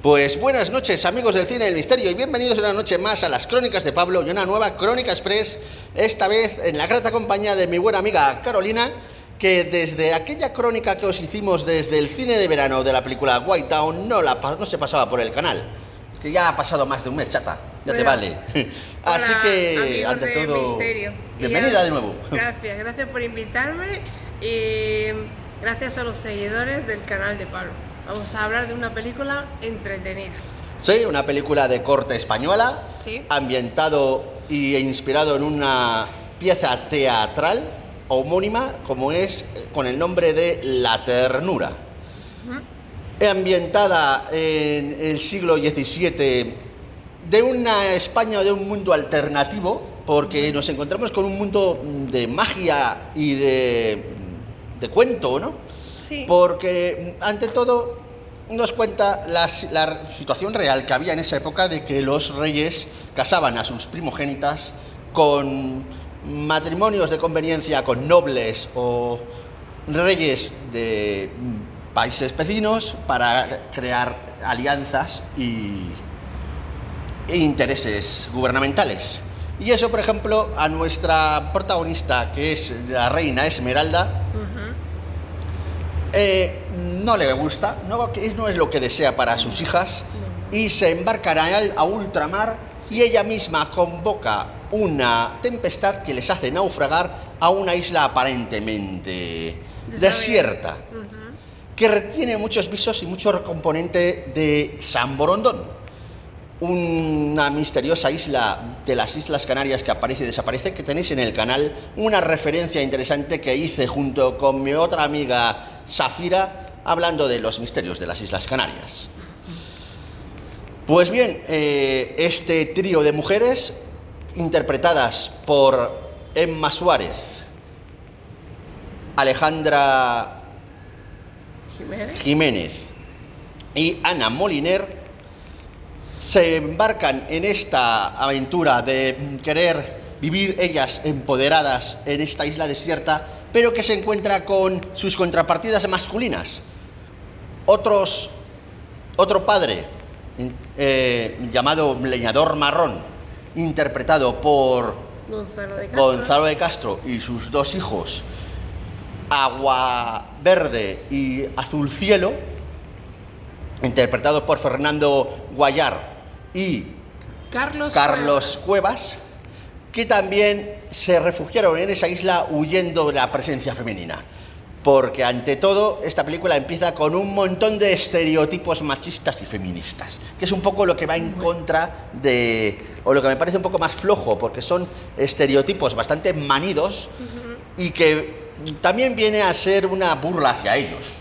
Pues buenas noches, amigos del cine del misterio, y bienvenidos una noche más a las Crónicas de Pablo y una nueva Crónica Express, esta vez en la grata compañía de mi buena amiga Carolina, que desde aquella crónica que os hicimos desde el cine de verano de la película White Town no se pasaba por el canal, que ya ha pasado más de un mes, chata, ya bueno, te vale. Así que, ante de todo, misterio. bienvenida de nuevo. Gracias por invitarme y gracias a los seguidores del canal de Pablo. Vamos a hablar de una película entretenida. Sí, una película de corte española, ¿Sí? ambientado e inspirado en una pieza teatral homónima, como es con el nombre de La Ternura. Ambientada en el siglo XVII, de una España o de un mundo alternativo, porque nos encontramos con un mundo de magia y de cuento, ¿no? Sí. Porque, ante todo, nos cuenta la situación real que había en esa época de que los reyes casaban a sus primogénitas con matrimonios de conveniencia con nobles o reyes de países vecinos para crear alianzas e intereses gubernamentales. Y eso, por ejemplo, a nuestra protagonista, que es la reina Esmeralda, no le gusta, no es lo que desea para sus hijas, y se embarcará a ultramar, y ella misma convoca una tempestad que les hace naufragar a una isla aparentemente desierta, que retiene muchos visos y mucho componente de San Borondón, una misteriosa isla de las Islas Canarias que aparece y desaparece, que tenéis en el canal una referencia interesante que hice junto con mi otra amiga Safira, hablando de los misterios de las Islas Canarias. Pues bien, este trío de mujeres, interpretadas por Emma Suárez, Alejandra Jiménez y Ana Moliner, se embarcan en esta aventura de querer vivir ellas empoderadas en esta isla desierta, pero que se encuentra con sus contrapartidas masculinas. Otro padre, llamado Leñador Marrón, interpretado por Gonzalo de Castro, y sus dos hijos, Agua Verde y Azul Cielo, interpretados por Fernando Guayar y Carlos Cuevas, que también se refugiaron en esa isla huyendo de la presencia femenina. Porque, ante todo, esta película empieza con un montón de estereotipos machistas y feministas, que es un poco lo que va en contra de, o lo que me parece un poco más flojo, porque son estereotipos bastante manidos y que también viene a ser una burla hacia ellos.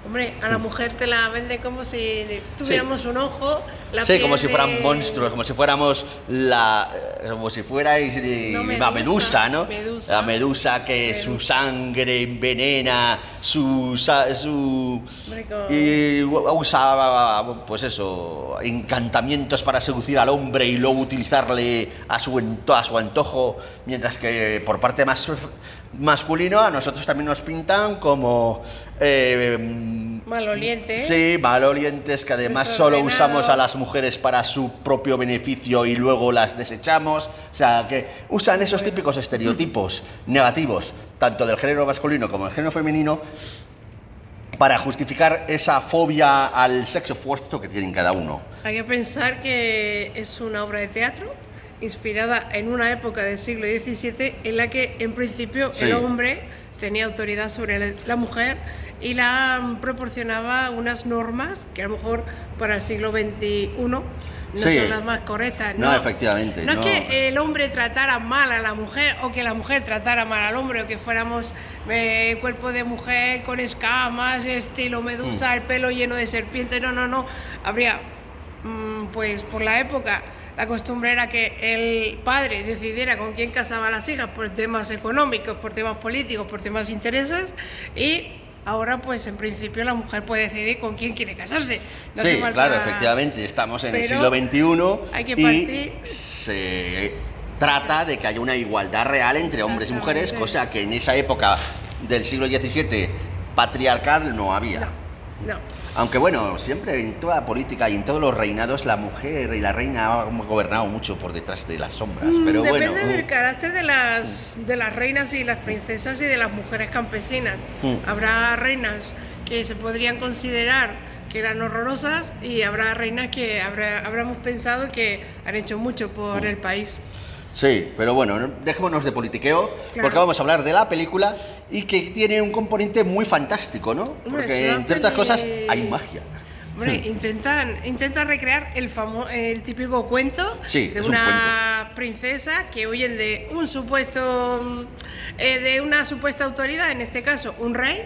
Hombre, a la mujer te la vende como si tuviéramos un ojo, como si fueran monstruos, como si fuéramos como si fuerais la medusa, ¿no? La medusa que su sangre envenena, y usa, pues eso, encantamientos para seducir al hombre y luego utilizarle a su antojo, mientras que por parte más masculino a nosotros también nos pintan como malolientes. Sí, malolientes, que además solo usamos a las mujeres para su propio beneficio y luego las desechamos. O sea, que usan esos típicos estereotipos negativos, tanto del género masculino como del género femenino, para justificar esa fobia al sexo fuerzo que tienen cada uno. Hay que pensar que es una obra de teatro inspirada en una época del siglo XVII en la que, en principio, el hombre tenía autoridad sobre la mujer y la proporcionaba unas normas que a lo mejor para el siglo XXI no son las más correctas. No, efectivamente. No es que el hombre tratara mal a la mujer o que la mujer tratara mal al hombre, o que fuéramos cuerpo de mujer con escamas, estilo medusa, el pelo lleno de serpientes. No. Habría, pues por la época, la costumbre era que el padre decidiera con quién casaba a las hijas por temas económicos, por temas políticos, por temas de intereses, y ahora, pues en principio, la mujer puede decidir con quién quiere casarse. Claro, efectivamente, estamos en el siglo XXI y se trata de que haya una igualdad real entre hombres y mujeres, cosa que en esa época del siglo XVII patriarcal no había. No. Aunque bueno, siempre en toda política y en todos los reinados la mujer y la reina han gobernado mucho por detrás de las sombras, pero Depende bueno. del carácter de las reinas y las princesas y de las mujeres campesinas. Habrá reinas que se podrían considerar que eran horrorosas y habrá reinas que habremos pensado que han hecho mucho por el país. Sí, pero bueno, dejémonos de politiqueo, Claro. porque vamos a hablar de la película y que tiene un componente muy fantástico, ¿no? Hombre, Porque es una entre otras peli- cosas hay magia. Hombre, intentan recrear el típico cuento Sí, de es un una princesa que huyen de de una supuesta autoridad, en este caso un rey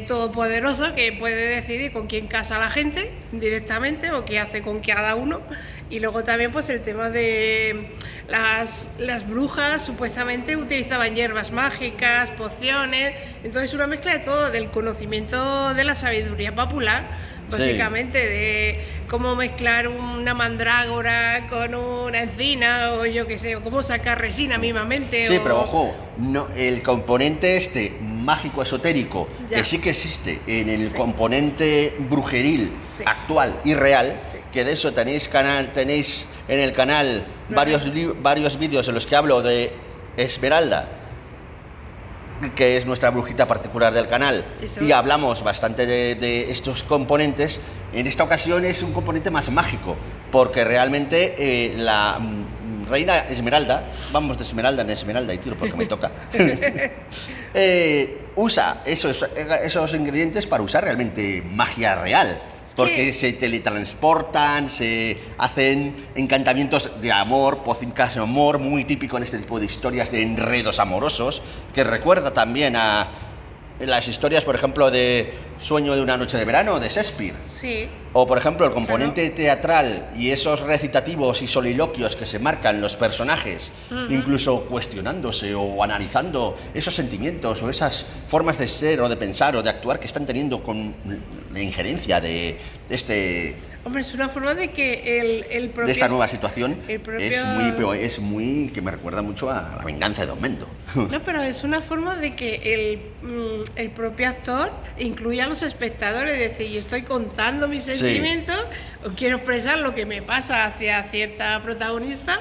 todopoderoso que puede decidir con quién casa a la gente directamente o qué hace con cada uno. Y luego también pues el tema de las brujas supuestamente utilizaban hierbas mágicas, pociones, entonces una mezcla de todo, del conocimiento de la sabiduría popular. Básicamente, de cómo mezclar una mandrágora con una encina, o yo qué sé, o cómo sacar resina mismamente. Sí, pero ojo, no, el componente mágico esotérico, Ya. que sí que existe en el Sí. componente brujeril Sí. actual y real, Sí. que de eso tenéis en el canal varios vídeos en los que hablo de Esmeralda, que es nuestra brujita particular del canal, Eso. y hablamos bastante de estos componentes. En esta ocasión es un componente más mágico, porque realmente la reina Esmeralda, vamos de Esmeralda en Esmeralda y tiro porque me toca, usa esos ingredientes para usar realmente magia real. Porque se teletransportan, se hacen encantamientos de amor, pócimas de amor, muy típico en este tipo de historias de enredos amorosos, que recuerda también a las historias, por ejemplo, de Sueño de una noche de verano, de Shakespeare. Sí. O, por ejemplo, el componente teatral y esos recitativos y soliloquios que se marcan los personajes, incluso cuestionándose o analizando esos sentimientos o esas formas de ser o de pensar o de actuar que están teniendo con la injerencia de Hombre, es una forma de que el propio... de esta nueva situación el propio- es muy que me recuerda mucho a La venganza de Don Mendo. No, pero es una forma de que el propio actor incluya a los espectadores, es decir, yo estoy contando mis sentimientos, o quiero expresar lo que me pasa hacia cierta protagonista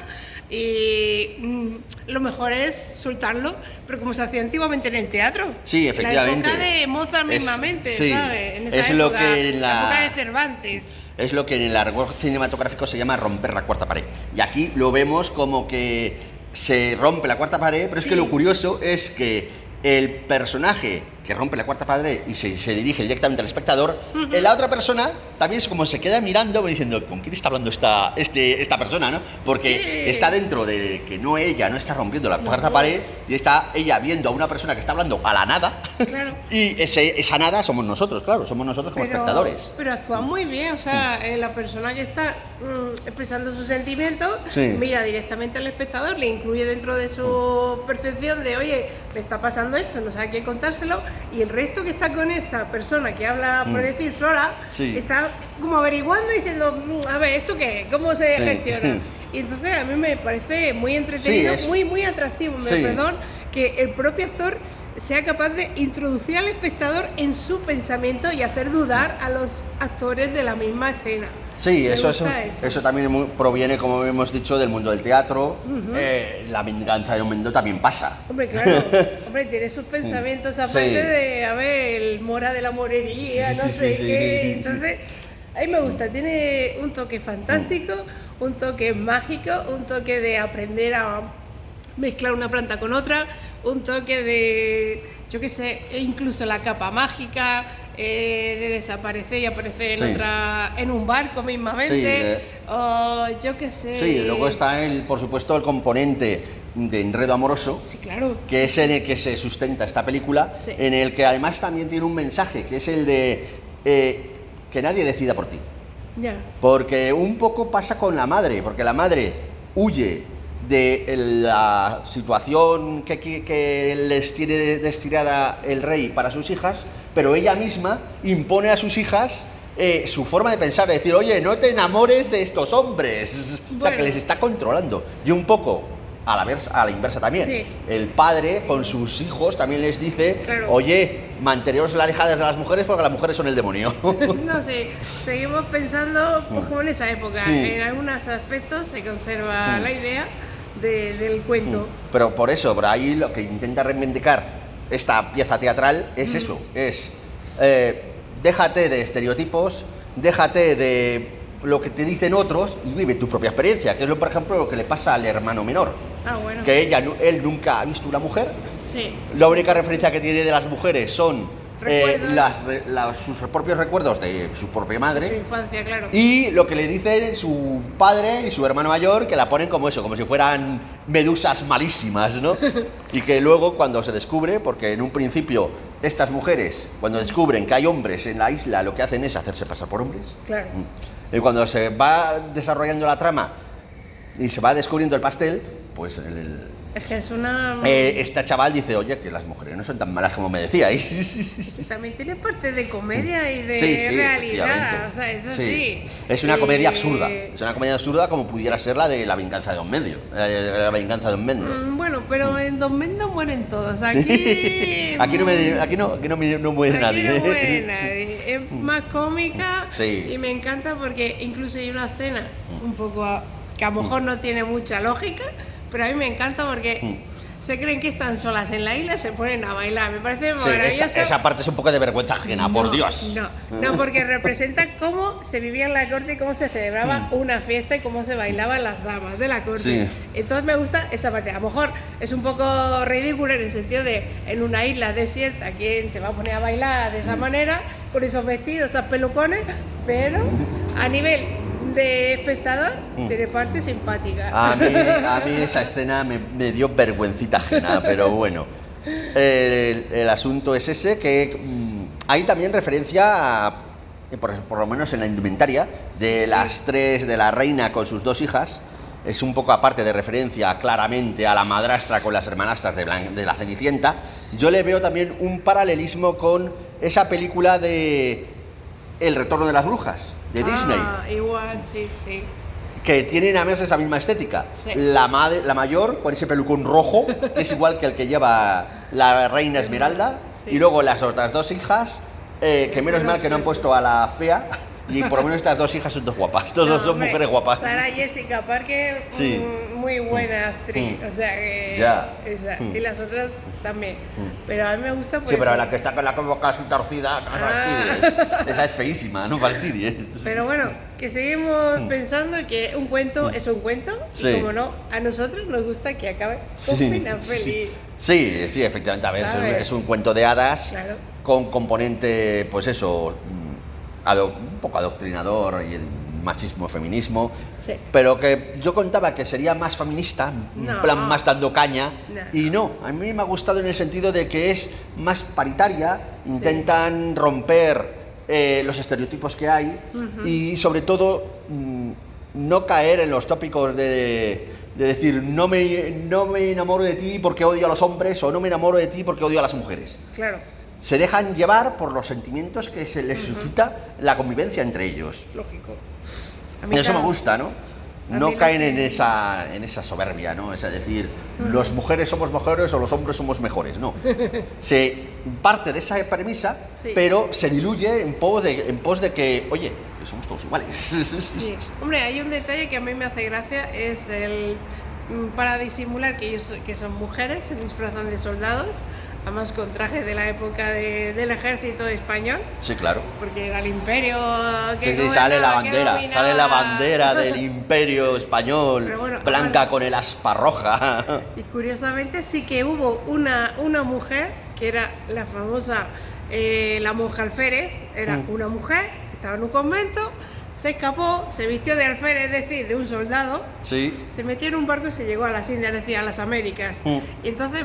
y lo mejor es soltarlo, pero como se hacía antiguamente en el teatro. Sí, efectivamente. En la época de Mozart mismamente, sí, ¿sabes? En esa es lo época, que en la época de Cervantes. Es lo que en el argot cinematográfico se llama romper la cuarta pared. Y aquí lo vemos como que se rompe la cuarta pared, pero es que Sí. lo curioso es que el personaje que rompe la cuarta pared y se dirige directamente al espectador, la otra persona también es como se queda mirando diciendo, ¿con quién está hablando esta persona, no? Porque Sí. está dentro de que ella no está rompiendo la cuarta No. pared y está ella viendo a una persona que está hablando a la nada. Claro. Y esa nada somos nosotros, claro, somos nosotros como espectadores. Pero actúa muy bien, o sea, la persona que está expresando sus sentimientos Sí. mira directamente al espectador, le incluye dentro de su percepción de, oye, me está pasando esto, no sabe a quién contárselo, y el resto que está con esa persona que habla, por decir, sola, Sí. está como averiguando, diciendo, a ver, ¿esto qué? ¿Cómo se Sí. gestiona? Y entonces a mí me parece muy entretenido, Sí, es- muy atractivo, Sí. perdón, que el propio actor sea capaz de introducir al espectador en su pensamiento y hacer dudar a los actores de la misma escena. Sí, Me eso gusta eso. eso también proviene, como hemos dicho, del mundo del teatro. Ujú. La venganza de Don Mendo también pasa. Hombre, claro, hombre, tiene sus pensamientos aparte Sí. de, a ver, el mora de la morería, Sí, no sí, sé sí, qué. sí, sí, sí. Entonces, a mí me gusta, tiene un toque fantástico, un toque mágico, un toque de aprender a mezclar una planta con otra, un toque de, yo qué sé, e incluso la capa mágica, de desaparecer y aparecer Sí. en un barco mismamente, o yo qué sé. Sí, luego está, por supuesto, el componente de enredo amoroso, Sí, claro. que es en el que se sustenta esta película, Sí. en el que además también tiene un mensaje, que es el de que nadie decida por ti. Ya. Porque un poco pasa con la madre, porque la madre huye de la situación que les tiene destinada el rey para sus hijas, pero ella misma impone a sus hijas su forma de pensar, de decir, oye, no te enamores de estos hombres. O sea, Bueno. que les está controlando. Y un poco a la inversa también. Sí. El padre con sus hijos también les dice, Claro. oye, manteneros alejadas de las mujeres porque las mujeres son el demonio. No sé, seguimos pensando pues, como en esa época. Sí. En algunos aspectos se conserva la idea del cuento. Pero por eso, por ahí lo que intenta reivindicar esta pieza teatral es eso, es déjate de estereotipos, déjate de lo que te dicen otros y vive tu propia experiencia, que es, por ejemplo, lo que le pasa al hermano menor. Ah, bueno. Que él nunca ha visto una mujer, Sí. la única referencia que tiene de las mujeres son Recuerdos. sus propios recuerdos de su propia Su madre infancia, claro. y lo que le dicen su padre y su hermano mayor, que la ponen como eso, como si fueran medusas malísimas, ¿no? Y que luego cuando se descubre, porque en un principio estas mujeres, cuando descubren que hay hombres en la isla, lo que hacen es hacerse pasar por hombres. Claro. Y cuando se va desarrollando la trama y se va descubriendo el pastel, pues Es que es una... esta chaval dice, oye, que las mujeres no son tan malas como me decíais. que también tiene parte de comedia y de Sí, realidad, efectivamente. o sea, eso Sí. sí. Es una comedia absurda. Es una comedia absurda como pudiera ser la de La venganza de Don Medio. La venganza de Don Medio. Bueno, pero en Don Mendo mueren todos. Aquí... Sí. Aquí no muere Aquí nadie. no muere nadie. Es más cómica Sí. y me encanta porque incluso hay una escena un poco que a lo mejor no tiene mucha lógica, pero a mí me encanta porque se creen que están solas en la isla y se ponen a bailar. Me parece Sí, maravilloso. esa parte es un poco de vergüenza ajena, por Dios. No, porque representa cómo se vivía en la corte y cómo se celebraba una fiesta y cómo se bailaban las damas de la corte. Sí. Entonces me gusta esa parte. A lo mejor es un poco ridículo en el sentido de en una isla desierta, ¿quién se va a poner a bailar de esa manera, con esos vestidos, esos pelucones? Pero a nivel de espectador tiene parte simpática. A mí esa escena me dio vergüencita ajena, pero bueno. El asunto es ese, que hay también referencia a, por lo menos en la indumentaria, de las tres, de la reina con sus dos hijas. Es un poco aparte de referencia claramente a la madrastra con las hermanastras de la Cenicienta. Yo le veo también un paralelismo con esa película de El retorno de las brujas, de Disney. Igual, sí. Que tienen además esa misma estética. Sí. La mayor con ese pelucón rojo, que es igual que el que lleva la reina Esmeralda, Sí. y luego las otras dos hijas, que menos mal que no han puesto a la fea, y por lo menos estas dos hijas son dos guapas, dos son hombre, mujeres guapas. Sarah Jessica Parker, Sí. muy buena actriz, o sea que Ya. esa, y las otras también. Pero a mí me gusta por Sí, pero eso. la que está con la boca así torcida, no fastidies. Esa es feísima, no fastidies. Pero bueno, que seguimos pensando que un cuento es un cuento Sí. y como no, a nosotros nos gusta que acabe con final feliz. Sí, efectivamente, a ver, ¿Sabes? es un cuento de hadas Claro. con componente, pues eso, un poco adoctrinador y el machismo, feminismo, Sí. pero que yo contaba que sería más feminista, en No. plan más dando caña, No. y no, a mí me ha gustado en el sentido de que es más paritaria, intentan romper los estereotipos que hay y sobre todo no caer en los tópicos de decir no me enamoro de ti porque odio a los hombres o no me enamoro de ti porque odio a las mujeres. Claro, Se dejan llevar por los sentimientos que se les suscita la convivencia entre ellos. lógico. Y eso me también. gusta, ¿no? A No mí lo caen que- en esa soberbia, ¿no? Es decir, las mujeres somos mejores o los hombres somos mejores, no. Se parte de esa premisa, Sí. pero se diluye en pos de que, oye, que somos todos iguales. Sí, hombre, hay un detalle que a mí me hace gracia, es el para disimular que ellos que son mujeres, se disfrazan de soldados, además con trajes de la época del ejército español, Sí, claro. porque era el imperio que Sí, sale la gobernaba, que bandera, dominaba. sale la bandera del imperio español, Pero bueno, blanca aparte- con el aspa roja. Y curiosamente sí que hubo una mujer, que era la famosa, la monja alférez, era una mujer, estaba en un convento, se escapó, se vistió de alférez, es decir, de un soldado, Sí. se metió en un barco y se llegó a las Indias, es decir, a las Américas. Y entonces,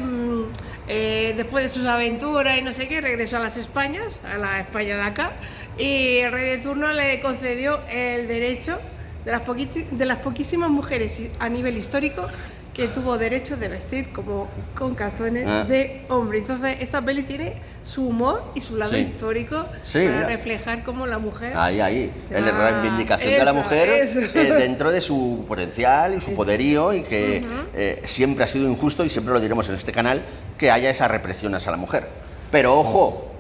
después de sus aventuras y no sé qué, regresó a las Españas, a la España de acá, y el rey de turno le concedió el derecho de las poquísimas mujeres a nivel histórico que tuvo derecho de vestir como con calzones de hombre. Entonces, esta peli tiene su humor y su lado Sí. histórico Sí, para mira. reflejar cómo la mujer... Ahí. Se La va- reivindicación de la eso, mujer eso. dentro de su potencial y su poderío y que siempre ha sido injusto y siempre lo diremos en este canal que haya esa represión hacia la mujer. Pero ojo,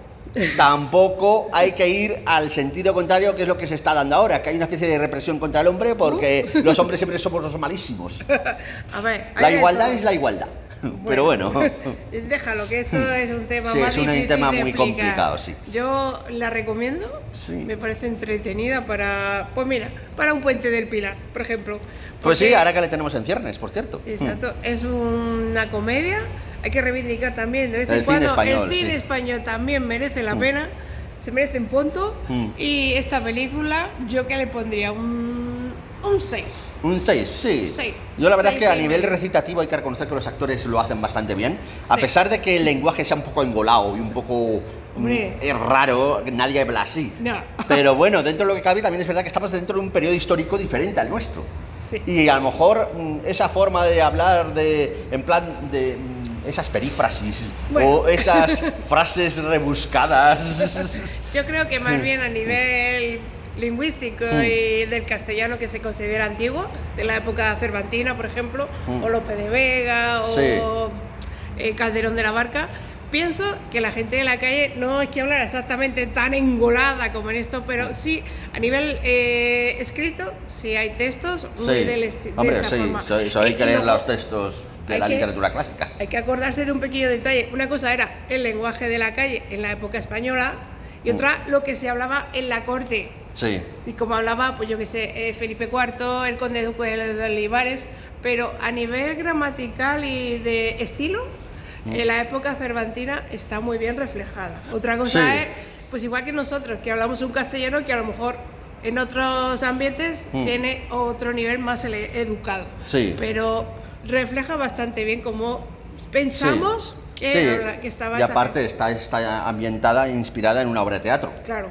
tampoco hay que ir al sentido contrario, que es lo que se está dando ahora, que hay una especie de represión contra el hombre porque los hombres siempre somos los malísimos. A ver, La hay de igualdad todo. es la igualdad. Pero bueno. Déjalo, que esto es un tema Sí, más es un difícil tema de muy explicar. complicado, sí. Yo la recomiendo, Sí. me parece entretenida para, pues mira, para un puente del Pilar, por ejemplo. Pues sí, Porque- ahora que le tenemos en ciernes, por cierto. Exacto, es una comedia, hay que reivindicar también de vez El en cine cuando, español, el cine sí. español también merece la pena, se merece un punto, y esta película yo que le pondría un 6. Un 6, sí. Sí. Yo la verdad es 6, que a 6 nivel medio. recitativo hay que reconocer que los actores lo hacen bastante bien. A Sí. pesar de que el lenguaje sea un poco engolado y un poco Hombre. es raro, nadie habla así. No. Pero bueno, dentro de lo que cabe también es verdad que estamos dentro de un periodo histórico diferente al nuestro. Sí. Y a lo mejor esa forma de hablar en plan de esas perífrasis Bueno. o esas frases rebuscadas. Yo creo que más bien a nivel lingüístico y del castellano que se considera antiguo, de la época cervantina, por ejemplo, o Lope de Vega, o Calderón de la Barca, pienso que la gente de la calle no es que hablara exactamente tan engolada como en esto, pero sí, a nivel escrito, sí hay textos muy Sí, de hombre, esa sí, forma. eso hay Y que leer luego los textos de hay la que- literatura clásica. Hay que acordarse de un pequeño detalle. Una cosa era el lenguaje de la calle en la época española y otra lo que se hablaba en la corte. Sí. Y como hablaba, pues yo que sé, Felipe IV, el conde duque de Olivares, pero a nivel gramatical y de estilo, en la época cervantina está muy bien reflejada. Otra cosa Sí. es, pues igual que nosotros, que hablamos un castellano que a lo mejor en otros ambientes tiene otro nivel más educado. Sí. Pero refleja bastante bien cómo pensamos que, Sí. que estaba Y esa aparte gente. está ambientada e inspirada en una obra de teatro. Claro.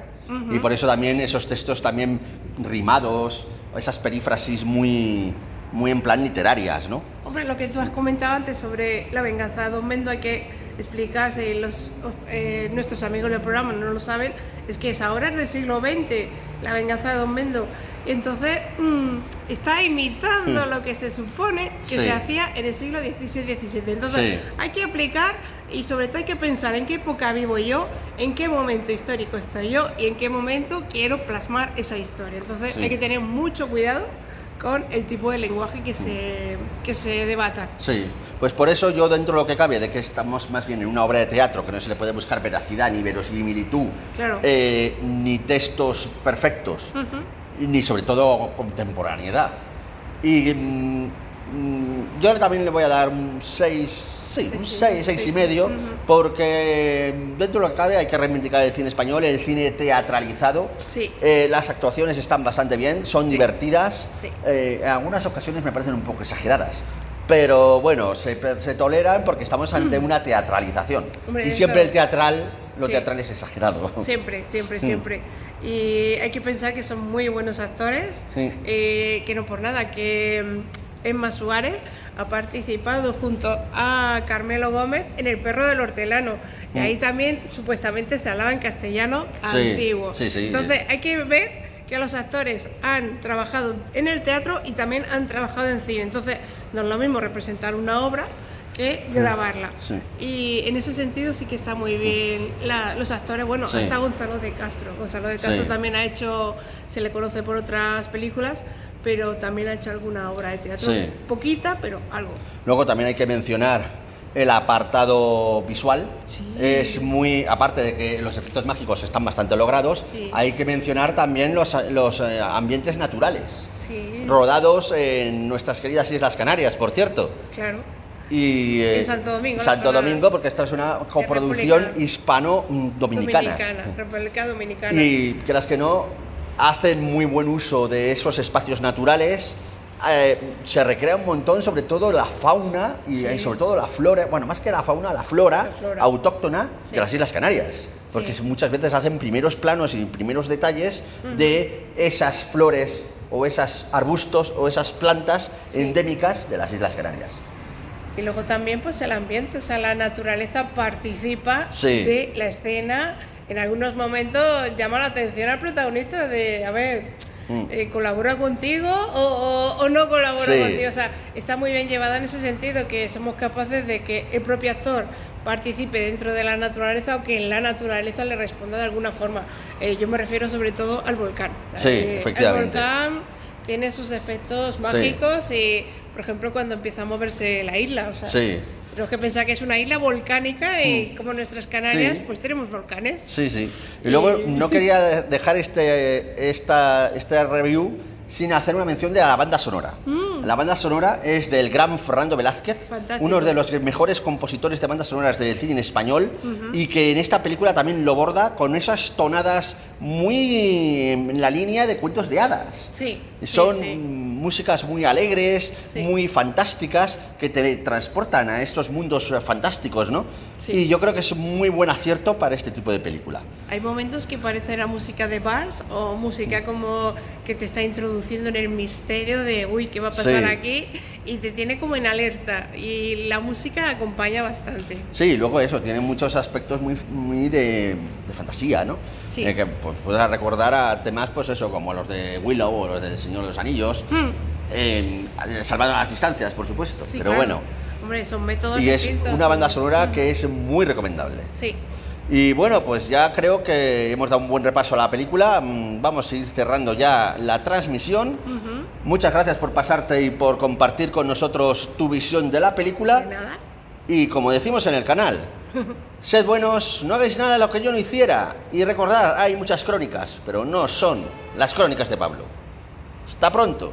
Y por eso también esos textos también rimados, esas perífrasis muy en plan literarias, ¿no? Hombre, lo que tú has comentado antes sobre la venganza de Don Mendo, hay que explicarse, y nuestros amigos del programa no lo saben, es que es ahora es del siglo XX, la venganza de Don Mendo. Y entonces está imitando lo que se supone que Sí. se hacía en el siglo XVI-XVII. Entonces Sí. hay que aplicar y sobre todo hay que pensar en qué época vivo yo, en qué momento histórico estoy yo y en qué momento quiero plasmar esa historia. Entonces Sí. hay que tener mucho cuidado con el tipo de lenguaje que se debata. Sí, pues por eso yo dentro de lo que cabe, de que estamos más bien en una obra de teatro, que no se le puede buscar veracidad ni verosimilitud, Claro. ni textos perfectos, Ujú. ni sobre todo contemporaneidad. Y yo también le voy a dar un 6, sí, un 6, 6 y medio, Ujú. porque dentro de lo que cabe hay que reivindicar el cine español, el cine teatralizado. Sí. Las actuaciones están bastante bien, son Sí. divertidas, Sí. en algunas ocasiones me parecen un poco exageradas. Pero bueno, se toleran porque estamos ante una teatralización. Hombre, Y esto- siempre lo Sí. teatral es exagerado. Siempre, siempre, siempre. Y hay que pensar que son muy buenos actores, Sí. que no por nada, que Emma Suárez ha participado junto a Carmelo Gómez en El perro del hortelano. Y ahí también supuestamente se hablaba en castellano Sí, antiguo. sí, sí. Entonces hay que ver que los actores han trabajado en el teatro y también han trabajado en cine. Entonces no es lo mismo representar una obra que grabarla. Sí. Y en ese sentido sí que está muy bien los actores. Bueno, Sí. hasta Gonzalo de Castro. Gonzalo de Castro Sí. también ha hecho, se le conoce por otras películas, pero también ha hecho alguna obra de teatro. Sí. Poquita, pero algo. Luego también hay que mencionar el apartado visual. Sí. Es muy, aparte de que los efectos mágicos están bastante logrados, Sí. hay que mencionar también los ambientes naturales, Sí, rodados en nuestras queridas Islas Canarias, por cierto. claro. Y En Santo Domingo, la Santo zona Domingo, porque esta es una coproducción República hispano-dominicana. República Dominicana. Y creas que no, hacen muy buen uso de esos espacios naturales. Se recrea un montón, sobre todo la fauna y Sí. sobre todo la flora, bueno, más que la fauna, la flora, La flora. autóctona Sí. de las Islas Canarias. Porque Sí. muchas veces hacen primeros planos y primeros detalles de esas flores o esos arbustos o esas plantas Sí. endémicas de las Islas Canarias. Y luego también pues el ambiente, o sea, la naturaleza participa Sí. de la escena. En algunos momentos llama la atención al protagonista de, a ver, ¿colabora contigo o no colabora Sí. contigo? O sea, está muy bien llevada en ese sentido, que somos capaces de que el propio actor participe dentro de la naturaleza o que en la naturaleza le responda de alguna forma. Yo me refiero sobre todo al volcán. Sí, efectivamente. El volcán tiene sus efectos mágicos y, por ejemplo, cuando empieza a moverse la isla, o sea, Sí. tenemos que pensar que es una isla volcánica y como nuestras Canarias, Sí. pues tenemos volcanes. Sí, sí. Y luego no quería dejar esta review sin hacer una mención de la banda sonora. La banda sonora es del gran Fernando Velázquez, Fantástico. uno de los mejores compositores de bandas sonoras del cine español, y que en esta película también lo borda con esas tonadas muy en la línea de cuentos de hadas. Sí. Son sí. músicas muy alegres, Sí. muy fantásticas, que te transportan a estos mundos fantásticos, ¿no? Sí. Y yo creo que es un muy buen acierto para este tipo de película. Hay momentos que parece la música de Bars o música como que te está introduciendo en el misterio de, uy, ¿qué va a pasar Sí. aquí? Y te tiene como en alerta. Y la música acompaña bastante. Sí, y luego eso, tiene muchos aspectos muy de fantasía, ¿no? Sí. Que pues, puedas recordar a temas, pues eso, como los de Willow o los del Señor de los Anillos, salvando las distancias, por supuesto, Sí, pero claro. bueno. Hombre, son métodos Y es distintos. una banda sonora que es muy recomendable. Sí. Y bueno, pues ya creo que hemos dado un buen repaso a la película. Vamos a ir cerrando ya la transmisión. Ujú. Muchas gracias por pasarte y por compartir con nosotros tu visión de la película. De nada. Y como decimos en el canal, sed buenos, no hagáis nada de lo que yo no hiciera. Y recordad, hay muchas crónicas, pero no son las crónicas de Pablo. Hasta pronto.